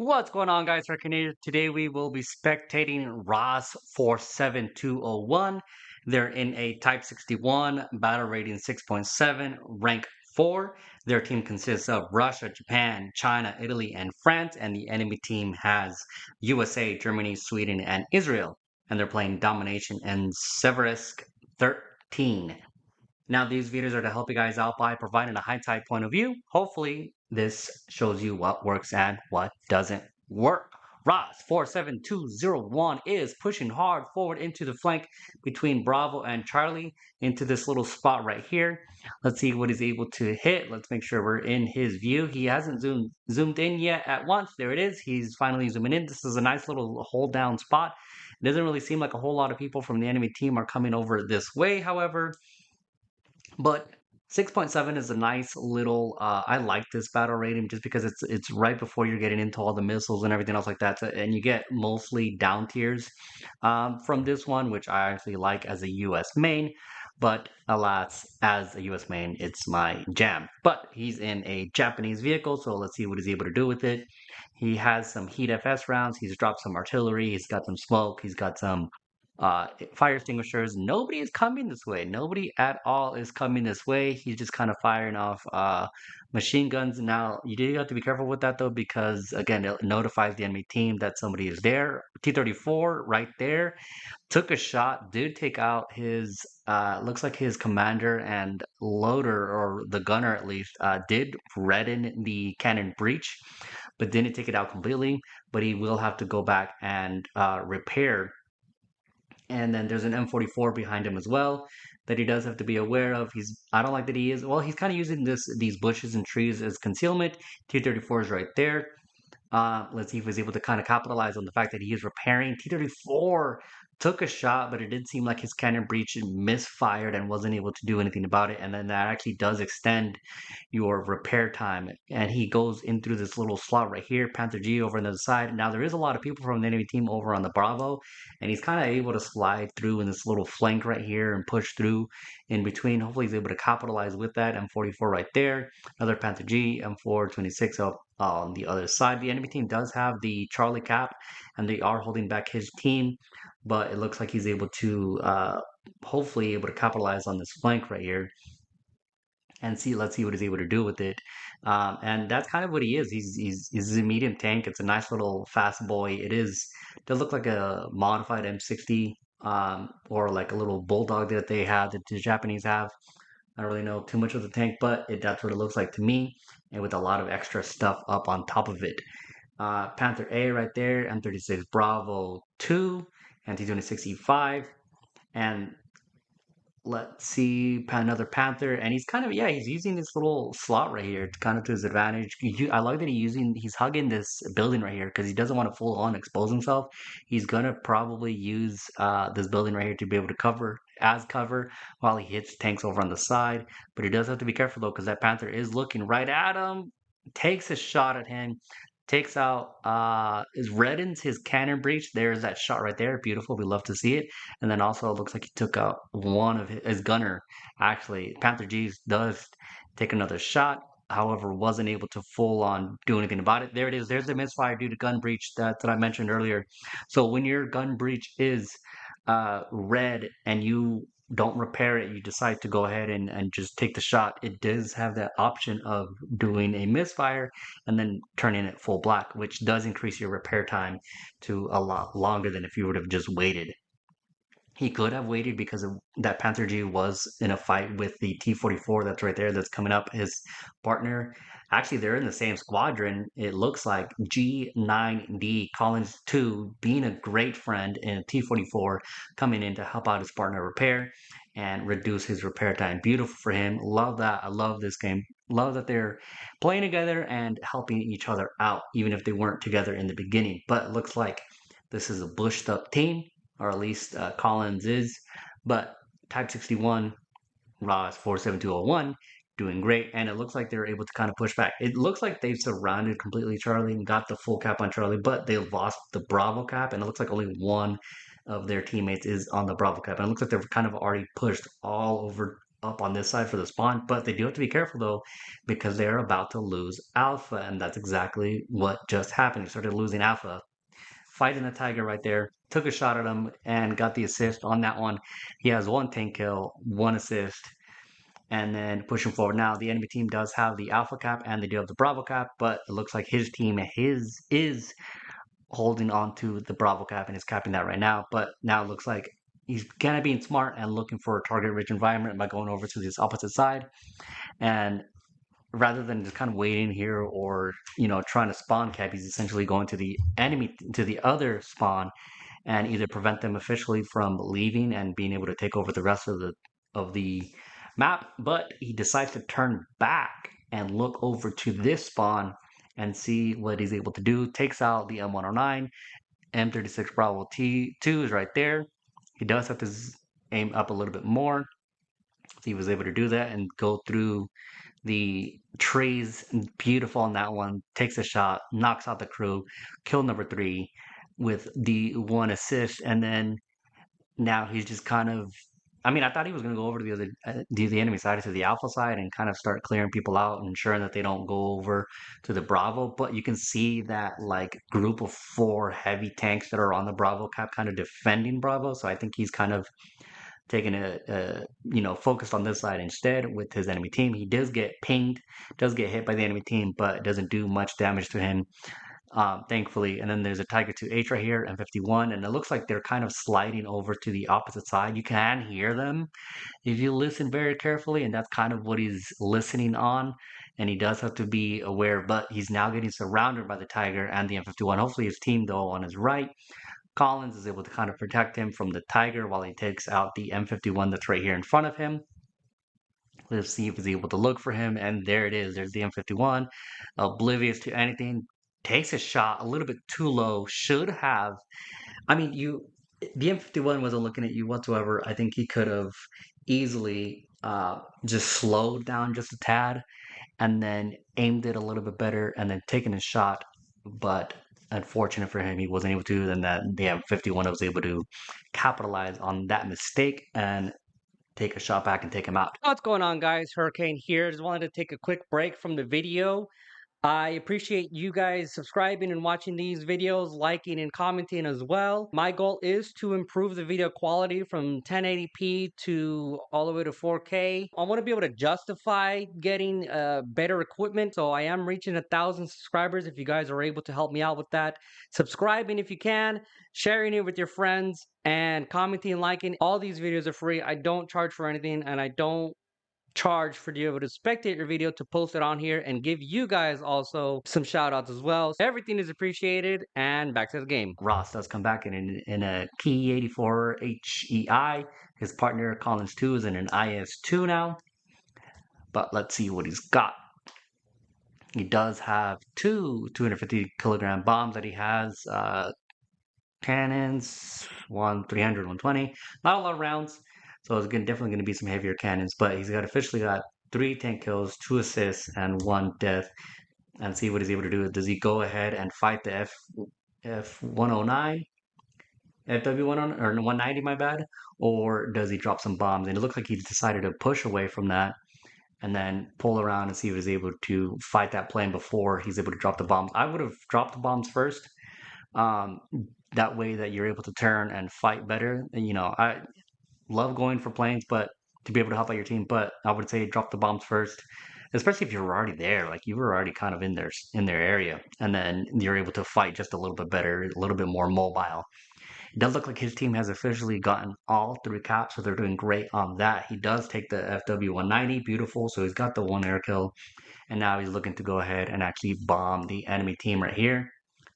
What's going on, guys? Canadian. Today we will be spectating Ross47201. They're in a Type 61, battle rating 6.7, rank 4. Their team consists of Russia, Japan, China, Italy, and France, and the enemy team has USA, Germany, Sweden, and Israel. And they're playing Domination and Seversk-13. Now, these videos are to help you guys out by providing a high-tide point of view. Hopefully, this shows you what works and what doesn't work. Ross47201 is pushing hard forward into the flank between Bravo and Charlie into this little spot right here. Let's see what he's able to hit. Let's make sure we're in his view. He hasn't zoomed in yet at once. There it is. He's finally zooming in. This is a nice little hold down spot. It doesn't really seem like a whole lot of people from the enemy team are coming over this way, however. But 6.7 is a nice little I like this battle rating just because it's right before you're getting into all the missiles and everything else like that. And you get mostly down tiers from this one, which I actually like as a US main. But alas, as a US main, it's my jam. But he's in a Japanese vehicle, so let's see what he's able to do with it. He has some heat FS rounds. He's dropped some artillery. He's got some smoke. He's got some fire extinguishers. Nobody is coming this way. Nobody at all is coming this way. He's just kind of firing off machine guns. Now, you do have to be careful with that though, because again, it notifies the enemy team that somebody is there. T-34 right there took a shot, did take out his, looks like his commander and loader, or the gunner at least, did redden the cannon breach, but didn't take it out completely. But he will have to go back and repair, and then there's an M44 behind him as well that he does have to be aware of. I don't like that he is, well, he's kind of using these bushes and trees as concealment. T-34 is right there. Let's see if he's able to kind of capitalize on the fact that he is repairing. T-34 took a shot, but it did seem like his cannon breach misfired and wasn't able to do anything about it. And then that actually does extend your repair time. And he goes in through this little slot right here, Panther G over on the other side. Now, there is a lot of people from the enemy team over on the Bravo, and he's kind of able to slide through in this little flank right here and push through in between. Hopefully, he's able to capitalize with that. M44 right there, another Panther G, M426 up on the other side. The enemy team does have the Charlie cap, and they are holding back his team, but it looks like he's able to hopefully able to capitalize on this flank right here and see. Let's see what he's able to do with it. And that's kind of what he is. He's a medium tank. It's a nice little fast boy. Does look like a modified M60, or like a little bulldog that they have, that the Japanese have. I don't really know too much of the tank, but that's what it looks like to me, and with a lot of extra stuff up on top of it. Panther A right there, M36 Bravo 2, and T26E5, and let's see, another Panther, and he's kind of, yeah, he's using this little slot right here kind of to his advantage. I like that he's hugging this building right here because he doesn't want to full on expose himself. He's gonna probably use this building right here to be able to cover while he hits tanks over on the side. But he does have to be careful though, because that Panther is looking right at him, takes a shot at him, takes out is reddens his cannon breach. There's that shot right there, beautiful, we love to see it. And then also it looks like he took out one of his gunner. Actually, Panther G's does take another shot, however wasn't able to full on do anything about it. There it is, there's the misfire due to gun breach that I mentioned earlier. So when your gun breach is red and you don't repair it, you decide to go ahead and just take the shot, it does have that option of doing a misfire and then turning it full black, which does increase your repair time to a lot longer than if you would have just waited. He could have waited because of that Panther G was in a fight with the T-44 that's right there, that's coming up, his partner. Actually, they're in the same squadron. It looks like G9D Collins 2 being a great friend in a T-44 coming in to help out his partner repair and reduce his repair time. Beautiful for him. Love that. I love this game. Love that they're playing together and helping each other out, even if they weren't together in the beginning. But it looks like this is a bushed up team, or at least Collins is. But Type 61, Ross47201, doing great, and it looks like they're able to kind of push back. It looks like they've surrounded completely Charlie and got the full cap on Charlie, but they lost the Bravo cap, and it looks like only one of their teammates is on the Bravo cap, and it looks like they've kind of already pushed all over up on this side for the spawn, but they do have to be careful though, because they're about to lose Alpha, and that's exactly what just happened. He started losing Alpha, fighting the Tiger right there, took a shot at him, and got the assist on that one. He has one tank kill, one assist, and then pushing forward. Now, the enemy team does have the Alpha cap, and they do have the Bravo cap, but it looks like his team is holding on to the Bravo cap and is capping that right now. But now it looks like he's kind of being smart and looking for a target-rich environment by going over to this opposite side. And rather than just kind of waiting here or trying to spawn cap, he's essentially going to the enemy, to the other spawn, and either prevent them officially from leaving and being able to take over the rest of the map. But he decides to turn back and look over to this spawn and see what he's able to do. Takes out the M109. M36 Bravo T2 is right there. He does have to aim up a little bit more. So he was able to do that and go through the trees. Beautiful on that one. Takes a shot, knocks out the crew, kill number 3 with the 1 assist, and then now he's just kind of. I mean, I thought he was going to go over to the enemy side, to the Alpha side, and kind of start clearing people out, ensuring that they don't go over to the Bravo. But you can see that like group of 4 heavy tanks that are on the Bravo cap, kind of defending Bravo. So I think he's kind of taking focused on this side instead with his enemy team. He does get pinged, does get hit by the enemy team, but it doesn't do much damage to him, thankfully. And then there's a Tiger 2H right here, M51, and it looks like they're kind of sliding over to the opposite side. You can hear them if you listen very carefully, and that's kind of what he's listening on. And he does have to be aware, but he's now getting surrounded by the Tiger and the M51. Hopefully his team, though, on his right, Collins, is able to kind of protect him from the Tiger while he takes out the M51 that's right here in front of him. Let's see if he's able to look for him, and there it is. There's the M51, oblivious to anything. Takes a shot a little bit too low. Should have. I mean, the M51 wasn't looking at you whatsoever. I think he could have easily just slowed down just a tad and then aimed it a little bit better and then taken a shot. But unfortunate for him, he wasn't able to. Then that the M51 was able to capitalize on that mistake and take a shot back and take him out. What's going on, guys? Hurricane here. Just wanted to take a quick break from the video. I appreciate you guys subscribing and watching these videos, liking and commenting as well. My goal is to improve the video quality from 1080p to all the way to 4K. I want to be able to justify getting better equipment, so I am reaching 1,000 subscribers. If you guys are able to help me out with that, subscribing if you can, sharing it with your friends, and commenting and liking. All these videos are free. I don't charge for anything, and I don't charge for you able to spectate your video to post it on here and give you guys also some shout outs as well. So everything is appreciated, and back to the game. Ross does come back in a key 84 HEI. His partner Collins 2 is in an IS2 now, but let's see what he's got. He does have 250 kilogram bombs that he has, cannons, 300, 120, not a lot of rounds. So it's definitely going to be some heavier cannons, but he's officially got 3 tank kills, 2 assists, and 1 death. And see what he's able to do. Does he go ahead and fight the F109, FW109 or 190, my bad, or does he drop some bombs? And it looks like he decided to push away from that and then pull around and see if he's able to fight that plane before he's able to drop the bombs. I would have dropped the bombs first. That way that you're able to turn and fight better. I love going for planes, but to be able to help out your team. But I would say drop the bombs first, especially if you're already there. Like you were already kind of in their area, and then you're able to fight just a little bit better, a little bit more mobile. It does look like his team has officially gotten all 3 caps, so they're doing great on that. He does take the FW190, beautiful. So he's got the 1 air kill, and now he's looking to go ahead and actually bomb the enemy team right here.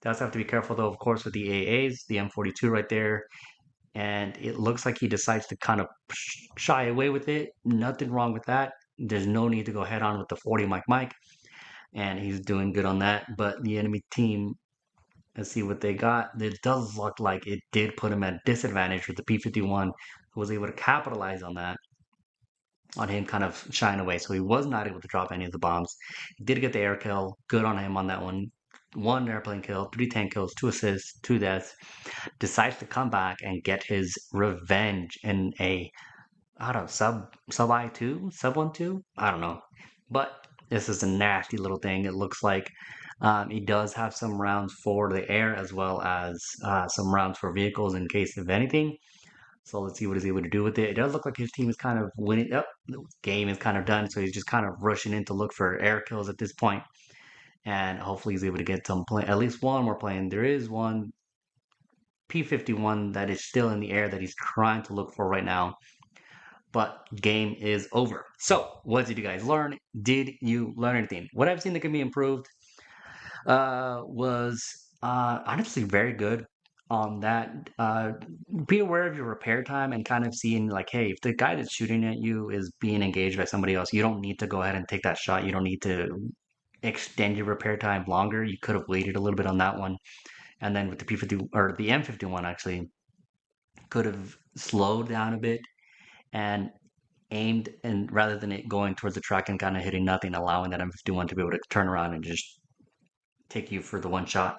Does have to be careful though, of course, with the AAs, the M42 right there. And it looks like he decides to kind of shy away with it. Nothing wrong with that. There's no need to go head on with the 40 Mike. And he's doing good on that. But the enemy team, let's see what they got. It does look like it did put him at disadvantage with the P51, who was able to capitalize on that, on him kind of shying away. So he was not able to drop any of the bombs. He did get the air kill. Good on him on that one. 1 airplane kill, 3 tank kills, 2 assists, 2 deaths. Decides to come back and get his revenge in a I don't know, sub I2, sub 1-2. I don't know, but this is a nasty little thing. It looks like he does have some rounds for the air as well as some rounds for vehicles in case of anything. So let's see what he's able to do with it. It does look like his team is kind of winning. Up, the game is kind of done, so he's just kind of rushing in to look for air kills at this point, and hopefully he's able to get some play, at least one more plane. There is one P-51 that is still in the air that he's trying to look for right now, but game is over. So what did you guys learn? Did you learn anything? What I've seen that can be improved was honestly very good on that. Be aware of your repair time and kind of seeing like, hey, if the guy that's shooting at you is being engaged by somebody else, you don't need to go ahead and take that shot. You don't need to extend your repair time longer. You could have waited a little bit on that one. And then with the P50 or the M51 actually could have slowed down a bit and aimed, and rather than it going towards the track and kind of hitting nothing, allowing that M51 to be able to turn around and just take you for the one shot.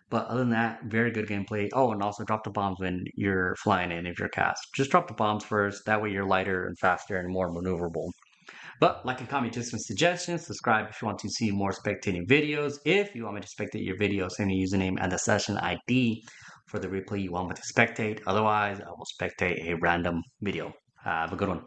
But other than that, very good gameplay. Oh, and also drop the bombs when you're flying in if you're cast. Just drop the bombs first. That way you're lighter and faster and more maneuverable. But like and comment just some suggestions. Subscribe if you want to see more spectating videos. If you want me to spectate your video, send me a username and the session ID for the replay you want me to spectate. Otherwise, I will spectate a random video. Have a good one.